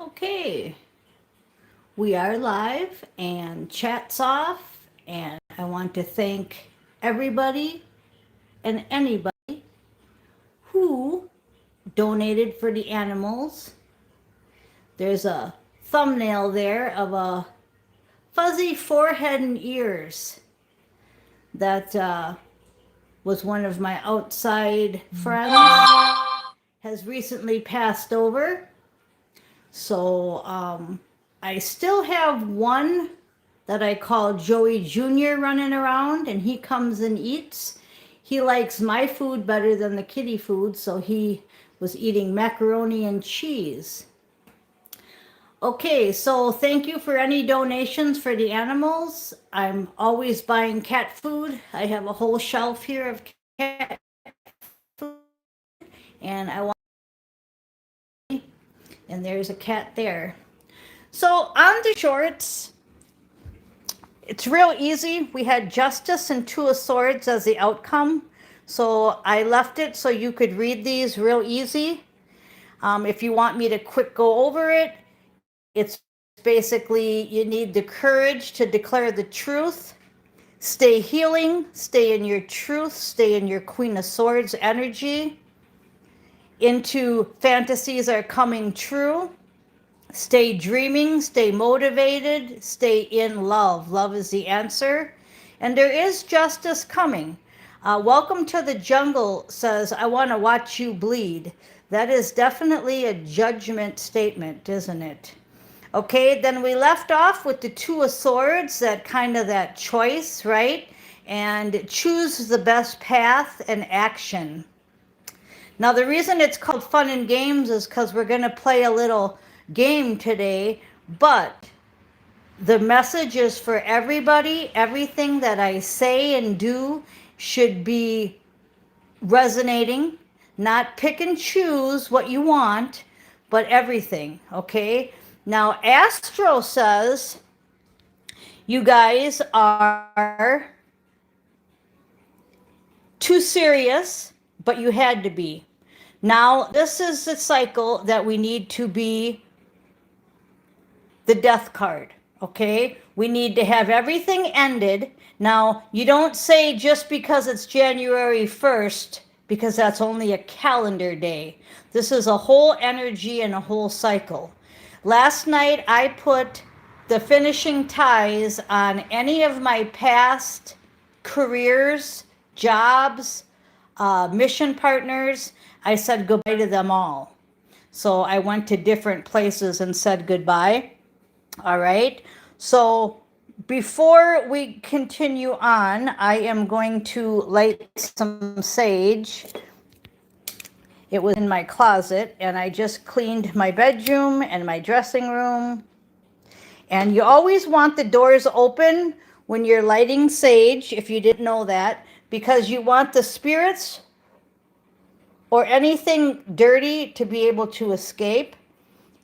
Okay, we are live and chat's off, and I want to thank everybody and anybody who donated for the animals. There's a thumbnail there of a fuzzy forehead and ears that was one of my outside friends, has recently passed over. So I still have one that I call Joey Jr. running around, and he comes and eats. He likes my food better than the kitty food, so he was eating macaroni and cheese. Okay, so thank you for any donations for the animals. I'm always buying cat food. I have a whole shelf here of cat food, and I want, and there's a cat there. So on the shorts, it's real easy. We had Justice and Two of Swords as the outcome. So I left it so you could read these real easy. If you want me to quick go over it, it's basically you need the courage to declare the truth. Stay healing, stay in your truth, stay in your Queen of Swords energy. Into fantasies are coming true. Stay dreaming, stay motivated, stay in love. Love is the answer. And there is justice coming. Welcome to the Jungle says, I want to watch you bleed. That is definitely a judgment statement, isn't it? Okay, then we left off with the Two of Swords, that kind of that choice, right? And choose the best path and action. Now, the reason it's called Fun and Games is because we're going to play a little game today, but the message is for everybody. Everything that I say and do should be resonating, not pick and choose what you want, but everything, okay? Now, Astro says you guys are too serious, but you had to be. Now, this is the cycle that we need to be the death card, okay? We need to have everything ended. Now, you don't say just because it's January 1st, because that's only a calendar day. This is a whole energy and a whole cycle. Last night, I put the finishing ties on any of my past careers, jobs, mission partners. I said goodbye to them all. So I went to different places and said goodbye. All right. So before we continue on, I am going to light some sage. It was in my closet, and I just cleaned my bedroom and my dressing room. And you always want the doors open when you're lighting sage, if you didn't know that, because you want the spirits or anything dirty to be able to escape.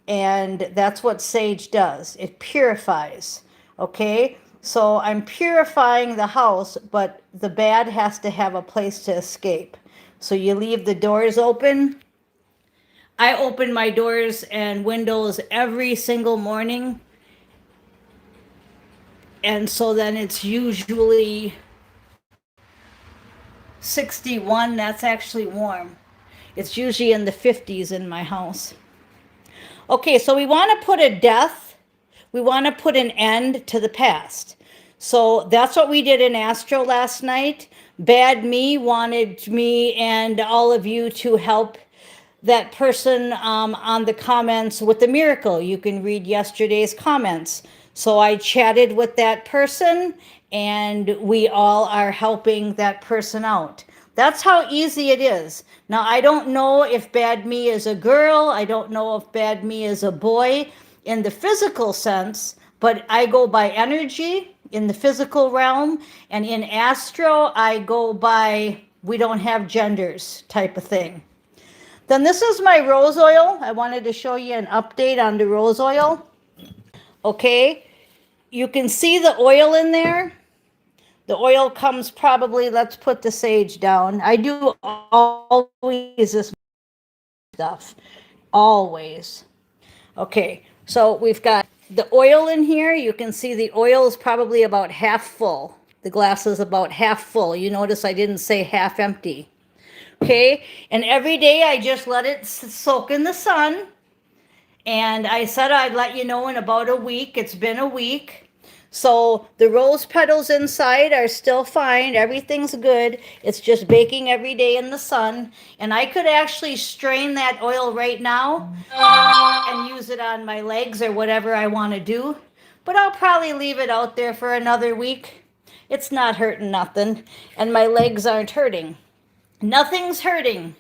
And that's what sage does. It purifies. Okay? So I'm purifying the house, but the bad has to have a place to escape. So you leave the doors open. I open my doors and windows every single morning. And so then it's usually 61. That's actually warm. It's usually in the 50s in my house. Okay, so we want to put a death. We want to put an end to the past. So that's what we did in Astro last night. Bad Me wanted me and all of you to help that person on the comments with the miracle. You can read yesterday's comments. So I chatted with that person, and we all are helping that person out. That's how easy it is. Now, I don't know if Bad Me is a girl. I don't know if Bad Me is a boy in the physical sense, but I go by energy in the physical realm. And in Astro, I go by we don't have genders type of thing. Then this is my rose oil. I wanted to show you an update on the rose oil. Okay, you can see the oil in there. The oil comes probably, let's put the sage down. I do always this stuff, always. Okay, so we've got the oil in here. You can see the oil is probably about half full. The glass is about half full. You notice I didn't say half empty. Okay, and every day I just let it soak in the sun. And I said I'd let you know in about a week. It's been a week. So the rose petals inside are still fine. Everything's good. It's just baking every day in the sun. And I could actually strain that oil right now and use it on my legs or whatever I want to do. But I'll probably leave it out there for another week. It's not hurting nothing. And my legs aren't hurting. Nothing's hurting.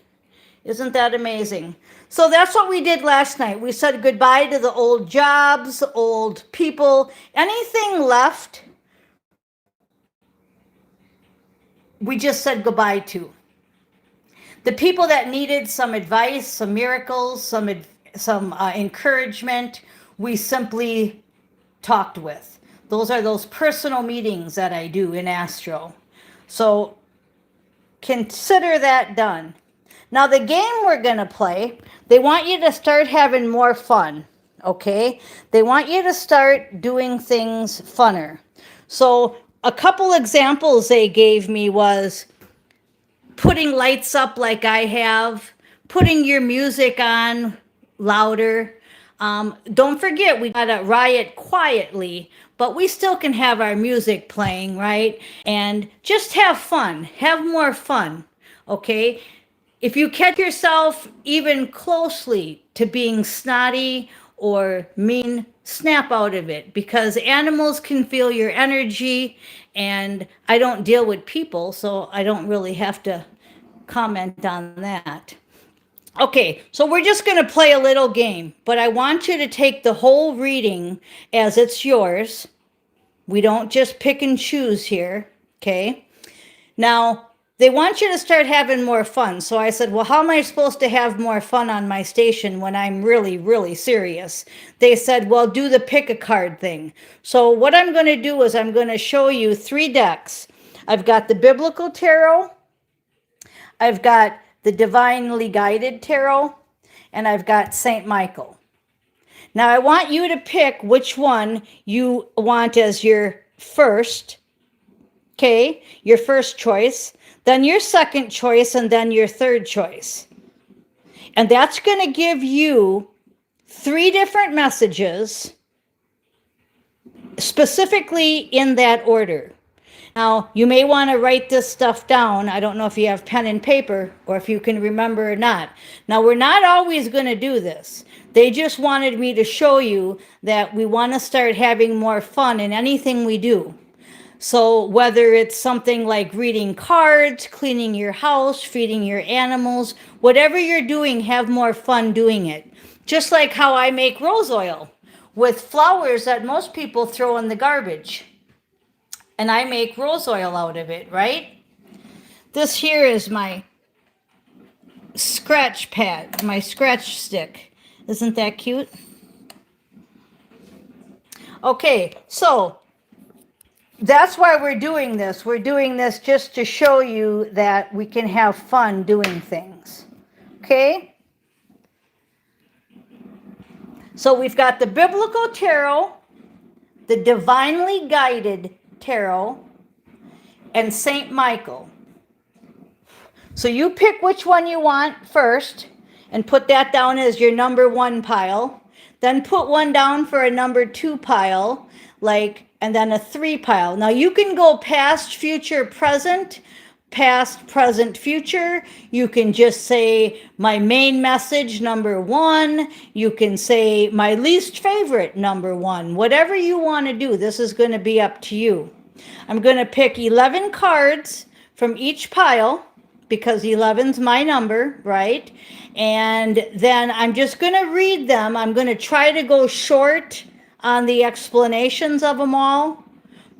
Isn't that amazing? So that's what we did last night. We said goodbye to the old jobs, old people, anything left, we just said goodbye to. The people that needed some advice, some miracles, some encouragement, we simply talked with. Those are those personal meetings that I do in Astro. So consider that done. Now, the game we're going to play, they want you to start having more fun, okay? They want you to start doing things funner. So a couple examples they gave me was putting lights up like I have, putting your music on louder. Don't forget, we got to riot quietly, but we still can have our music playing, right? And just have fun, have more fun, okay? If you catch yourself even closely to being snotty or mean, snap out of it, because animals can feel your energy, and I don't deal with people, so I don't really have to comment on that. Okay, so we're just going to play a little game, but I want you to take the whole reading as it's yours. We don't just pick and choose here, okay? Now, they want you to start having more fun. So I said, well, how am I supposed to have more fun on my station when I'm really, really serious? They said, well, do the pick a card thing. So what I'm going to do is I'm going to show you 3 decks. I've got the Biblical Tarot, I've got the Divinely Guided Tarot, and I've got St. Michael. Now I want you to pick which one you want as your first, okay, your first choice, then your second choice, and then your third choice. And that's going to give you 3 different messages, specifically in that order. Now, you may want to write this stuff down. I don't know if you have pen and paper or if you can remember or not. Now, we're not always going to do this. They just wanted me to show you that we want to start having more fun in anything we do. So whether it's something like reading cards, cleaning your house, feeding your animals, whatever you're doing, have more fun doing it. Just like how I make rose oil with flowers that most people throw in the garbage. And I make rose oil out of it, right? This here is my scratch pad, my scratch stick. Isn't that cute? Okay, so that's why we're doing this. We're doing this just to show you that we can have fun doing things. Okay? So we've got the Biblical Tarot, the Divinely Guided Tarot, and St. Michael. So you pick which one you want first and put that down as your number 1 pile. Then put one down for a number 2 pile, and then a 3 pile. Now you can go past, future, present, past, present, future. You can just say my main message, number 1. You can say my least favorite, number 1. Whatever you want to do, this is going to be up to you. I'm going to pick 11 cards from each pile because 11's my number, right? And then I'm just going to read them. I'm going to try to go short on the explanations of them all,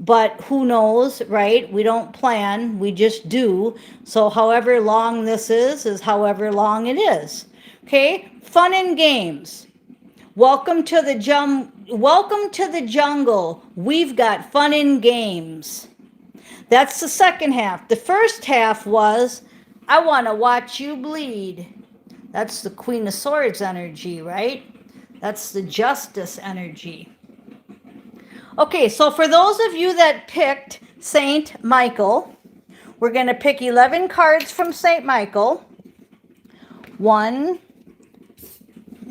but who knows, right? We don't plan, we just do. So however long this is however long it is. Okay? Fun and games. Welcome to the jungle. We've got fun and games. That's the second half. The first half was, I want to watch you bleed. That's the Queen of Swords energy, right? That's the justice energy. Okay, so for those of you that picked Saint Michael, we're going to pick 11 cards from Saint Michael.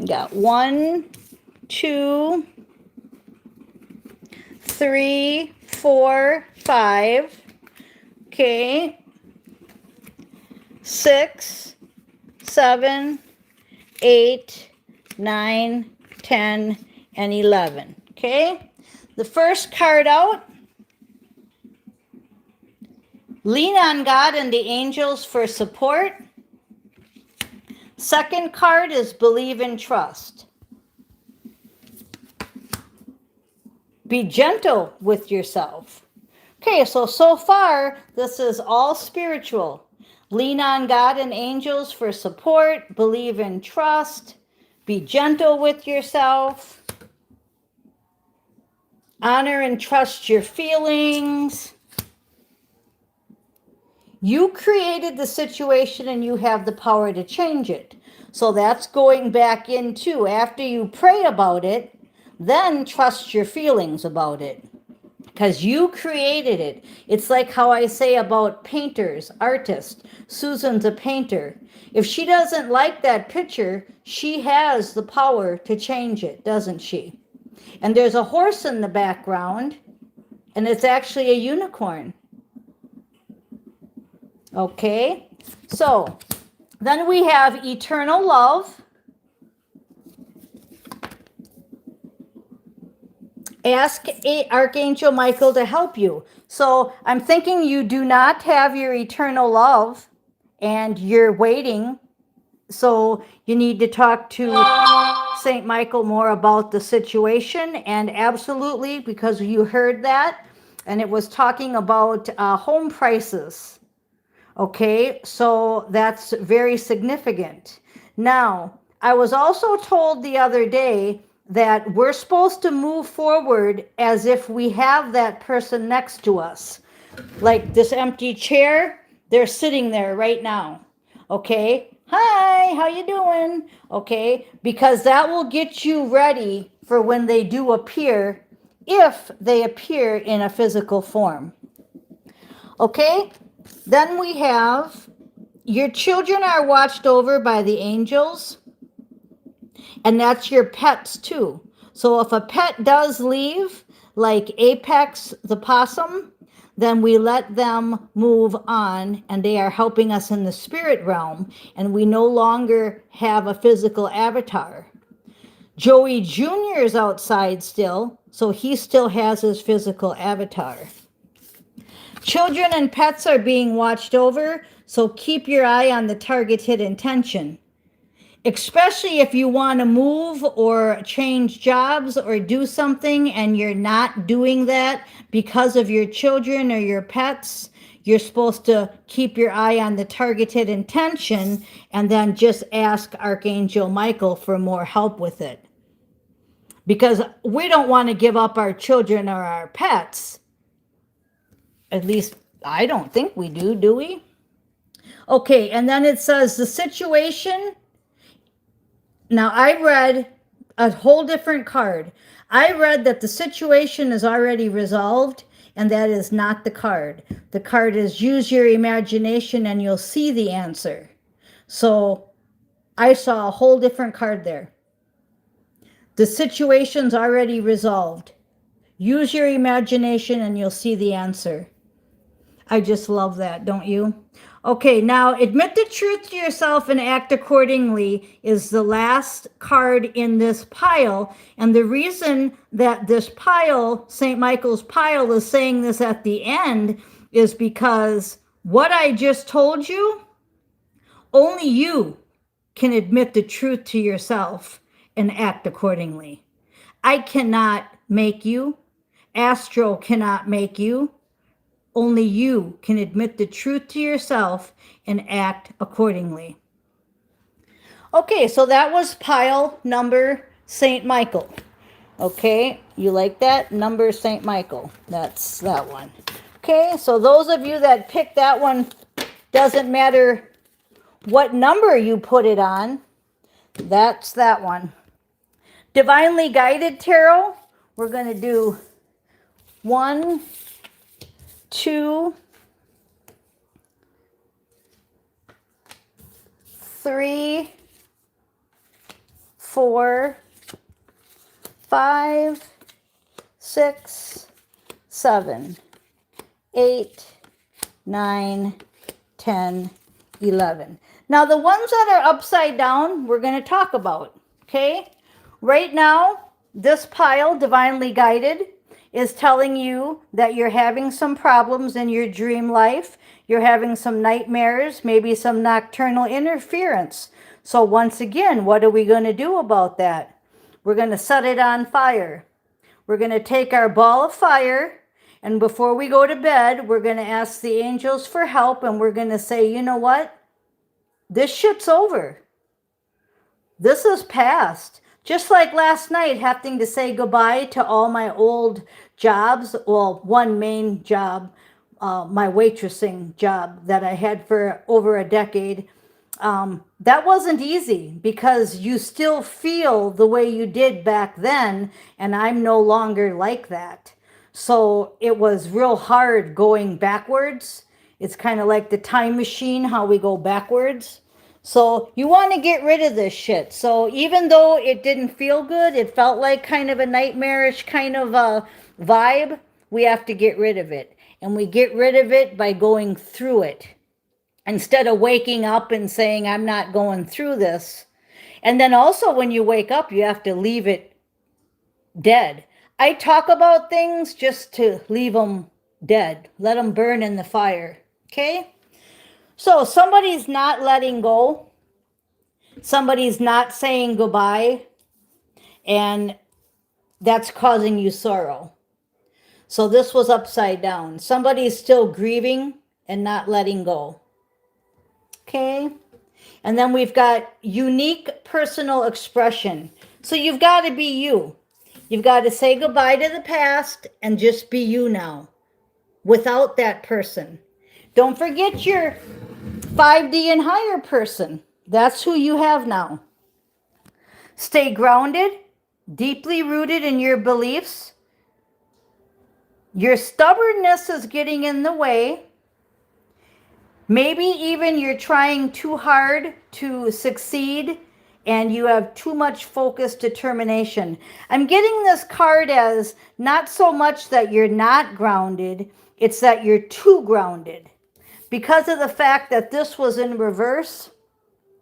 Got 1, 2, 3, 4, 5. Okay. 6, 7, 8, 9, 10, and 11. Okay. The first card out, lean on God and the angels for support. Second card is believe and trust. Be gentle with yourself. Okay, so far, this is all spiritual. Lean on God and angels for support. Believe and trust. Be gentle with yourself. Honor and trust your feelings. You created the situation and you have the power to change it. So that's going back into, after you pray about it, then trust your feelings about it. Because you created it. It's like how I say about painters, artists. Susan's a painter. If she doesn't like that picture, she has the power to change it, doesn't she? And there's a horse in the background, and it's actually a unicorn. Okay, so then we have eternal love. Ask Archangel Michael to help you. So I'm thinking you do not have your eternal love and you're waiting. So you need to talk to St. Michael more about the situation. And absolutely, because you heard that, and it was talking about home prices. Okay, so that's very significant. Now, I was also told the other day that we're supposed to move forward as if we have that person next to us. Like this empty chair, they're sitting there right now. Okay, hi, how you doing? Okay, because that will get you ready for when they do appear, if they appear in a physical form. Okay, then we have your children are watched over by the angels. And that's your pets too. So if a pet does leave, like Apex the possum, then we let them move on and they are helping us in the spirit realm. And we no longer have a physical avatar. Joey Jr. is outside still, so he still has his physical avatar. Children and pets are being watched over, so keep your eye on the targeted intention. Especially if you want to move or change jobs or do something and you're not doing that because of your children or your pets, you're supposed to keep your eye on the targeted intention and then just ask Archangel Michael for more help with it. Because we don't want to give up our children or our pets. At least I don't think we do we? Okay, and then it says the situation. Now, I read a whole different card. I read that the situation is already resolved, and that is not the card. The card is use your imagination and you'll see the answer. So I saw a whole different card there. The situation's already resolved. Use your imagination and you'll see the answer. I just love that, don't you? Okay, now admit the truth to yourself and act accordingly is the last card in this pile. And the reason that this pile, St. Michael's pile, is saying this at the end is because what I just told you, only you can admit the truth to yourself and act accordingly. I cannot make you. Astro cannot make you. Only you can admit the truth to yourself and act accordingly. Okay, so that was pile number St. Michael. Okay, you like that? Number St. Michael. That's that one. Okay, so those of you that picked that one, doesn't matter what number you put it on, that's that one. Divinely Guided Tarot, we're going to do 1, 2, 3, 4, 5, 6, 7, 8, 9, 10, 11. Now the ones that are upside down, we're going to talk about, okay? Right now, this pile, Divinely Guided, is telling you that you're having some problems in your dream life. You're having some nightmares, maybe some nocturnal interference. So once again, what are we going to do about that? We're going to set it on fire. We're going to take our ball of fire, and before we go to bed, we're going to ask the angels for help, and we're going to say, you know what? This shit's over. This is past. Just like last night, having to say goodbye to all my old jobs. Well, one main job, my waitressing job that I had for over a decade. That wasn't easy because you still feel the way you did back then, and I'm no longer like that. So it was real hard going backwards. It's kind of like the time machine, how we go backwards. So you want to get rid of this shit. So even though it didn't feel good, it felt like kind of a nightmarish kind of a vibe, we have to get rid of it. And we get rid of it by going through it. Instead of waking up and saying, I'm not going through this. And then also when you wake up, you have to leave it dead. I talk about things just to leave them dead. Let them burn in the fire. Okay? So somebody's not letting go. Somebody's not saying goodbye. And that's causing you sorrow. So this was upside down. Somebody's still grieving and not letting go. Okay? And then we've got unique personal expression. So you've got to be you. You've got to say goodbye to the past and just be you now without that person. Don't forget your 5D and higher person. That's who you have now. Stay grounded, deeply rooted in your beliefs. Your stubbornness is getting in the way. Maybe even you're trying too hard to succeed and you have too much focused determination. I'm getting this card as not so much that you're not grounded, it's that you're too grounded. Because of the fact that this was in reverse,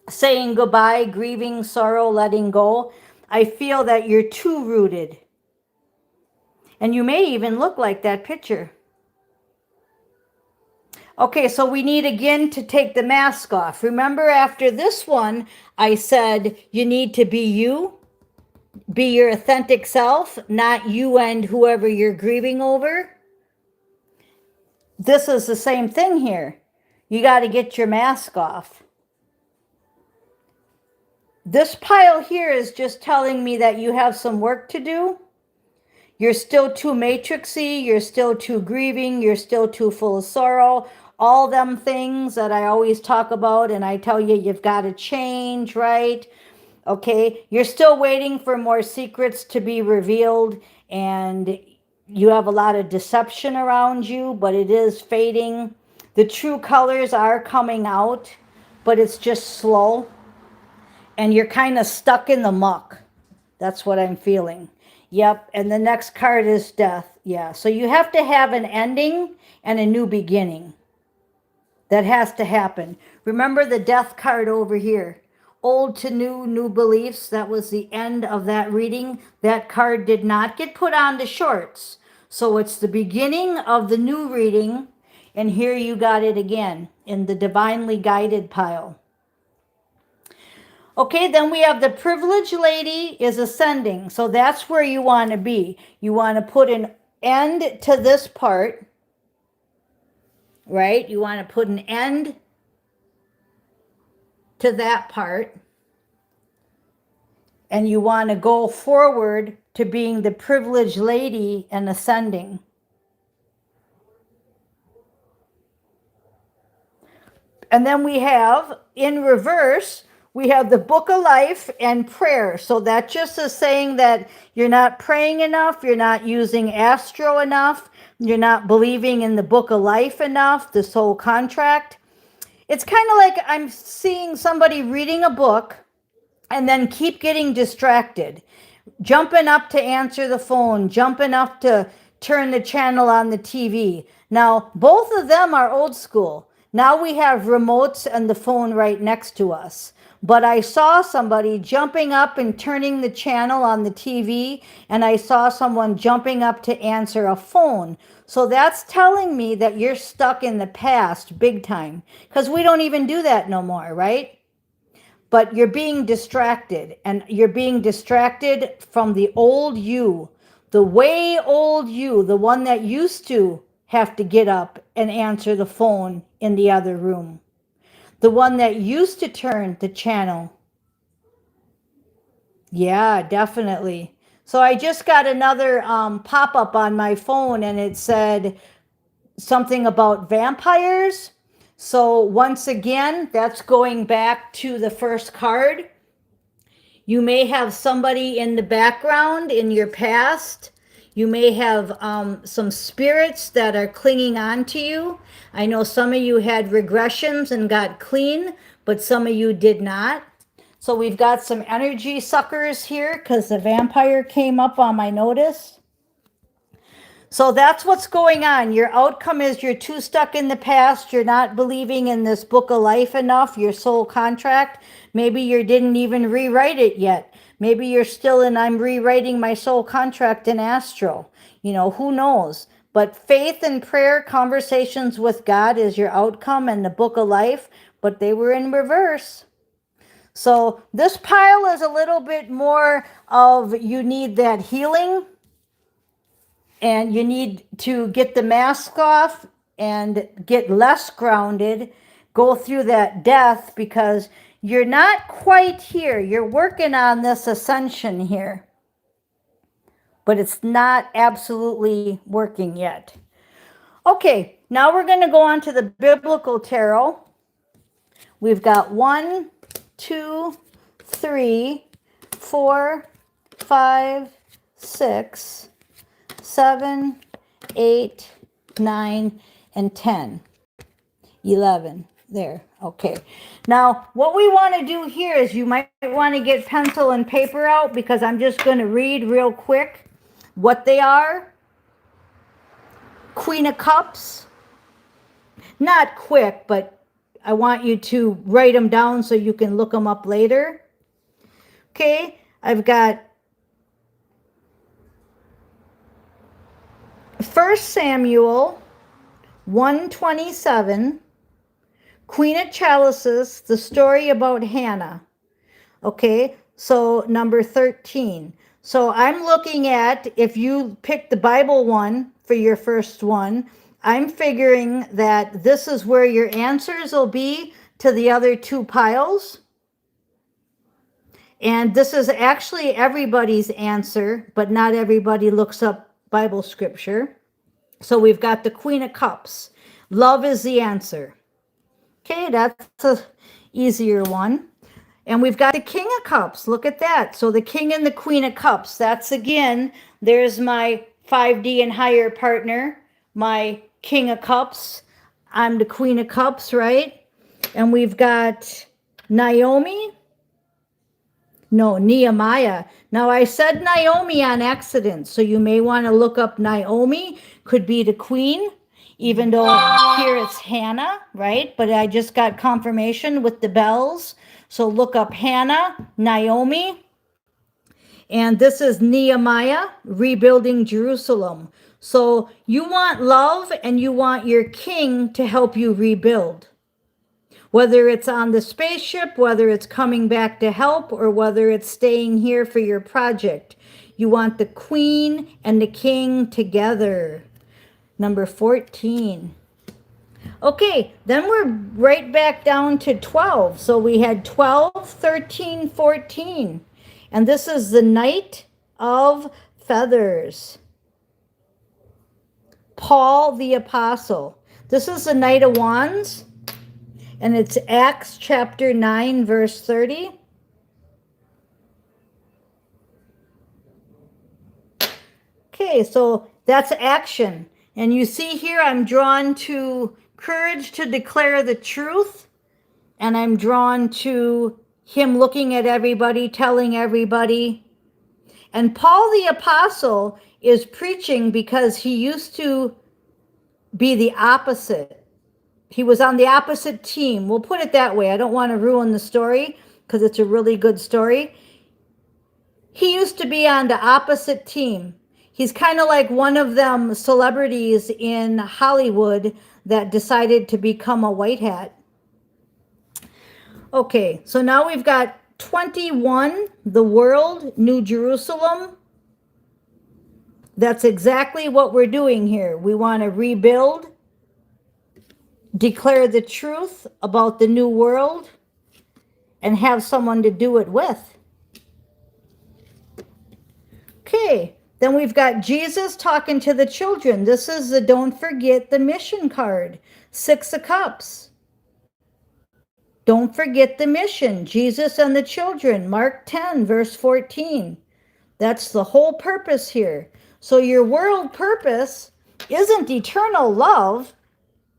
saying goodbye, grieving, sorrow, letting go, I feel that you're too rooted. And you may even look like that picture. Okay, so we need again to take the mask off. Remember after this one, I said you need to be you, be your authentic self, not you and whoever you're grieving over. This is the same thing here. You got to get your mask off. This pile here is just telling me that you have some work to do. You're still too matrixy, you're still too grieving, you're still too full of sorrow. All them things that I always talk about and I tell you, you've got to change, right? Okay, you're still waiting for more secrets to be revealed and you have a lot of deception around you, but it is fading. The true colors are coming out, but it's just slow. And you're kind of stuck in the muck. That's what I'm feeling. Yep, and the next card is death. Yeah, so you have to have an ending and a new beginning. That has to happen. Remember the death card over here. Old to new, new beliefs. That was the end of that reading. That card did not get put on the shorts. So it's the beginning of the new reading. And here you got it again in the Divinely Guided pile. Okay, then we have the Privileged Lady is ascending. So that's where you want to be. You want to put an end to this part. Right? You want to put an end to that part. And you want to go forward to being the Privileged Lady and ascending. And then we have, in reverse, we have the book of life and prayer. So that just is saying that you're not praying enough, you're not using astro enough, you're not believing in the book of life enough, the soul contract. It's kind of like I'm seeing somebody reading a book and then keep getting distracted, jumping up to answer the phone, jumping up to turn the channel on the TV. Now, both of them are old school. Now we have remotes and the phone right next to us. But I saw somebody jumping up and turning the channel on the TV, and I saw someone jumping up to answer a phone. So that's telling me that you're stuck in the past big time, because we don't even do that no more, right? But you're being distracted, and you're being distracted from the old you, the way old you, the one that used to have to get up and answer the phone in the other room, the one that used to turn the channel. Yeah, definitely. So I just got another pop-up on my phone, and it said something about vampires. So once again, that's going back to the first card. You may have somebody in the background in your past. You may have some spirits that are clinging on to you. I know some of you had regressions and got clean, but some of you did not. So we've got some energy suckers here because the vampire came up on my notice. So that's what's going on. Your outcome is you're too stuck in the past. You're not believing in this book of life enough, your soul contract. Maybe you didn't even rewrite it yet. Maybe you're still in, I'm rewriting my soul contract in astro. You know, who knows? But faith and prayer, conversations with God is your outcome and the book of life, but they were in reverse. So this pile is a little bit more of you need that healing. And you need to get the mask off and get less grounded, go through that death, because you're not quite here. You're working on this ascension here, but it's not absolutely working yet. Okay, now we're going to go on to the biblical tarot. We've got 1, 2, 3, 4, 5, 6, 7, 8, 9, and 10, 11. There. Okay. Now, what we want to do here is you might want to get pencil and paper out, because I'm just going to read real quick what they are. Queen of Cups. Not quick, but I want you to write them down so you can look them up later. Okay. I've got 1 Samuel 1:27, Queen of Chalices, the story about Hannah. Okay, so number 13. So I'm looking at, if you pick the Bible one for your first one, I'm figuring that this is where your answers will be to the other two piles. And this is actually everybody's answer, but not everybody looks up Bible scripture. So we've got the Queen of Cups. Love is the answer. Okay, that's an easier one. And we've got the King of Cups. Look at that. So the King and the Queen of Cups. That's, again, there's my 5D and higher partner, my King of Cups. I'm the Queen of Cups, right? And we've got Naomi. No, Nehemiah. Now, I said Naomi on accident, so you may want to look up Naomi. Could be the queen, even though here it's Hannah, right? But I just got confirmation with the bells. So look up Hannah, Naomi. And this is Nehemiah, rebuilding Jerusalem. So you want love and you want your king to help you rebuild. Whether it's on the spaceship, whether it's coming back to help, or whether it's staying here for your project. You want the queen and the king together. Number 14. Okay, then we're right back down to 12. So we had 12, 13, 14. And this is the Knight of Feathers. Paul the Apostle. This is the Knight of Wands. and it's Acts chapter 9, verse 30. Okay, so that's action. And you see here, I'm drawn to courage to declare the truth. And I'm drawn to him looking at everybody, telling everybody. And Paul the Apostle is preaching because he used to be the opposite. He was on the opposite team. We'll put it that way. I don't want to ruin the story because it's a really good story. He used to be on the opposite team. He's kind of like one of them celebrities in Hollywood that decided to become a white hat. Okay, so now we've got 21, the world, New Jerusalem. That's exactly what we're doing here. We want to rebuild, declare the truth about the new world, and have someone to do it with. Okay, then we've got Jesus talking to the children. This is the don't forget the mission card, 6 of Cups. Don't forget the mission, Jesus and the children, Mark 10, verse 14. That's the whole purpose here. So your world purpose isn't eternal love,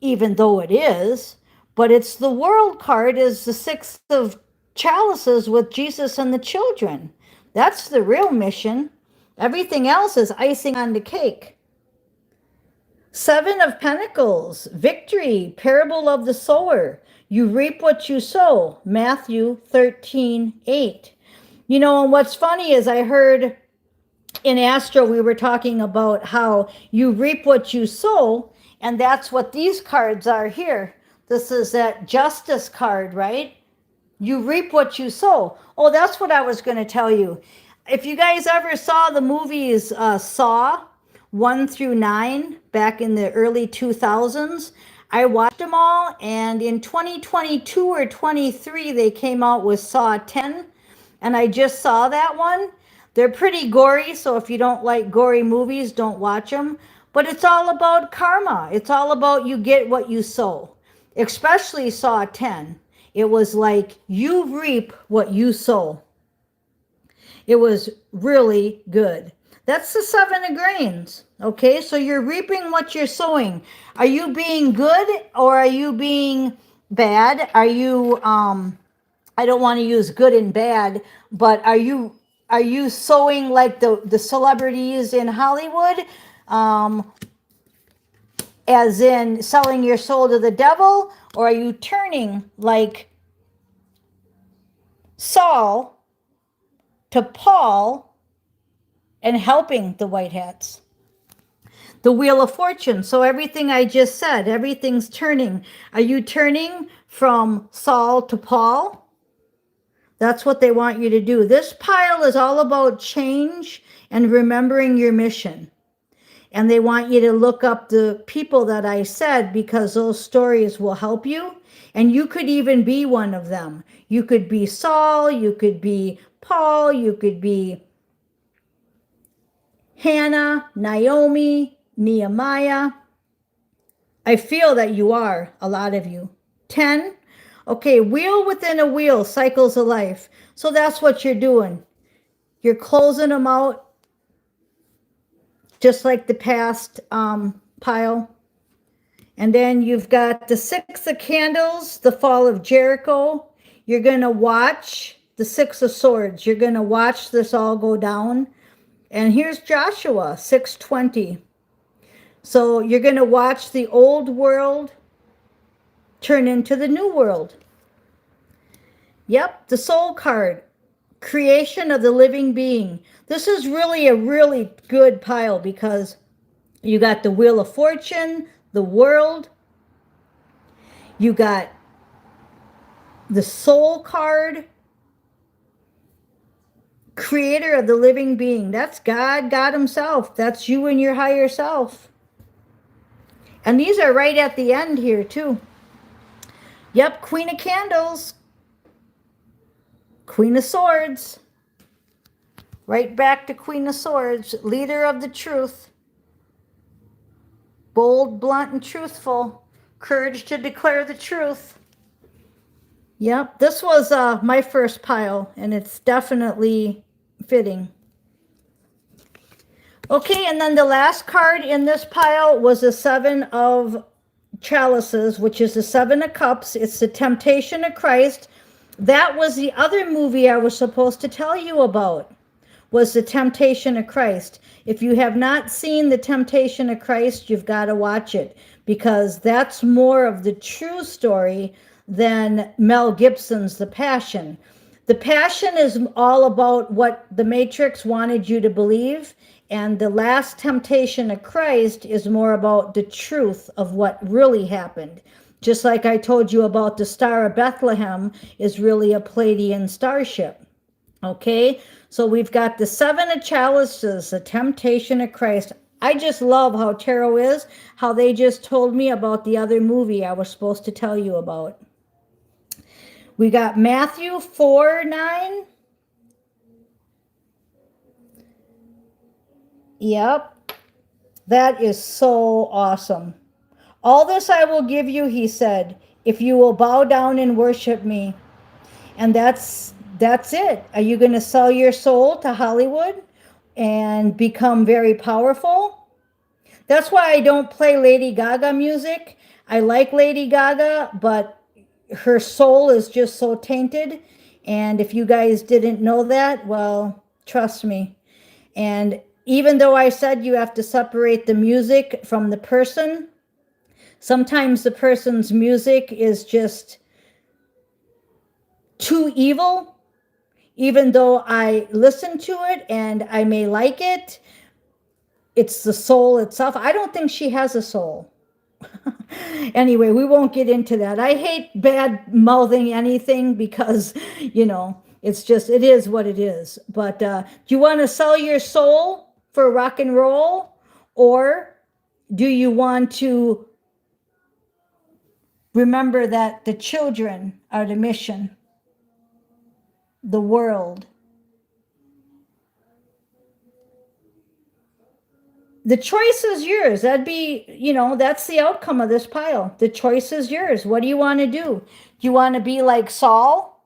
even though it is, but it's the world card is the 6 of chalices with Jesus and the children. That's the real mission. Everything else is icing on the cake. 7 of Pentacles, victory, parable of the sower. You reap what you sow, Matthew 13:8. You know, and what's funny is I heard in Astro, we were talking about how you reap what you sow, and that's what these cards are here. This is that justice card, right? You reap what you sow. Oh, that's what I was going to tell you. If you guys ever saw the movies Saw 1 through 9 back in the early 2000s, I watched them all, and in 2022 or 23, they came out with Saw 10, and I just saw that one. They're pretty gory, so if you don't like gory movies, don't watch them. But it's all about karma. It's all about you get what you sow. Especially Saw 10. It was like you reap what you sow. It was really good. That's the 7 of Grains. Okay, so you're reaping what you're sowing. Are you being good or are you being bad? Are you, I don't want to use good and bad, but are you sowing like the celebrities in Hollywood? As in selling your soul to the devil? Or are you turning like Saul to Paul and helping the white hats? The Wheel of Fortune. So everything I just said, everything's turning. Are you turning from Saul to Paul? That's what they want you to do. This pile is all about change and remembering your mission. And they want you to look up the people that I said because those stories will help you. And you could even be one of them. You could be Saul, you could be Paul, you could be Hannah, Naomi, Nehemiah. I feel that you are, a lot of you. 10. Okay, wheel within a wheel, cycles of life. So that's what you're doing. You're closing them out, just like the past pile. And then you've got the 6 of Candles, the fall of Jericho. You're going to watch the 6 of Swords. You're going to watch this all go down. And here's Joshua, 6:20. So you're going to watch the old world turn into the new world. Yep, the soul card, creation of the living being. This is really a really good pile because you got the Wheel of Fortune, the world. You got the soul card, creator of the living being. That's God, God himself. That's you and your higher self. And these are right at the end here too. Yep, Queen of Candles, Queen of Swords. Right back to Queen of Swords, leader of the truth. Bold, blunt, and truthful. Courage to declare the truth. Yep, this was my first pile, and it's definitely fitting. Okay, and then the last card in this pile was the Seven of Chalices, which is the Seven of Cups. It's the Temptation of Christ. That was the other movie I was supposed to tell you about, was the Temptation of Christ. If you have not seen the Temptation of Christ, you've got to watch it, because that's more of the true story than Mel Gibson's The Passion. The Passion is all about what the Matrix wanted you to believe, and the Last Temptation of Christ is more about the truth of what really happened. Just like I told you about the Star of Bethlehem is really a Pleiadian starship. Okay, so we've got the Seven of Chalices, the Temptation of Christ. I just love how tarot is, how they just told me about the other movie I was supposed to tell you about. We got Matthew 4:9. Yep, that is so awesome. All this I will give you, he said, if you will bow down and worship me. And that's it. Are you going to sell your soul to Hollywood and become very powerful? That's why I don't play Lady Gaga music. I like Lady Gaga, but her soul is just so tainted. And if you guys didn't know that, well, trust me. And even though I said you have to separate the music from the person, sometimes the person's music is just too evil. Even though I listen to it and I may like it, it's the soul itself. I don't think she has a soul. Anyway, we won't get into that. I hate bad mouthing anything because, it's just, it is what it is. But do you want to sell your soul for rock and roll? Or do you want to remember that the children are the mission, the world? The choice is yours. That'd be, that's the outcome of this pile. The choice is yours. What do you want to do? Do you want to be like Saul?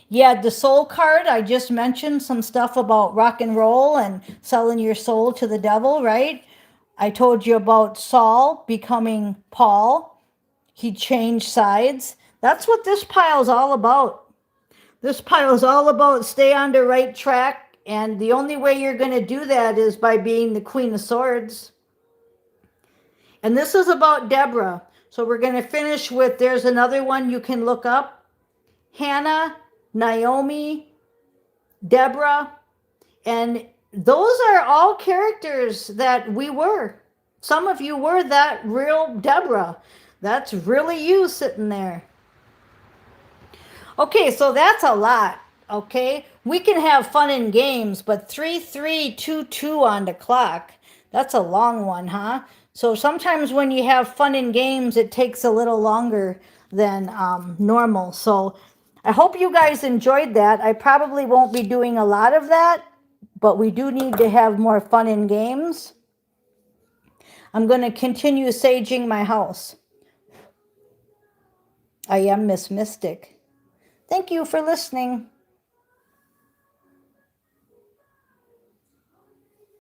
Yeah, the soul card, I just mentioned some stuff about rock and roll and selling your soul to the devil, right? I told you about Saul becoming Paul. He changed sides. That's what this pile is all about. This pile is all about stay on the right track. And the only way you're going to do that is by being the Queen of Swords. And this is about Deborah. So we're going to finish with, there's another one you can look up. Hannah, Naomi, Deborah. And those are all characters that we were. Some of you were that real Deborah. That's really you sitting there. Okay, so that's a lot. Okay, we can have fun in games, but 3322 on the clock, that's a long one, huh? So sometimes when you have fun in games, it takes a little longer than normal. So I hope you guys enjoyed that. I probably won't be doing a lot of that, but we do need to have more fun in games. I'm going to continue saging my house. I am Miss Mystic. Thank you for listening.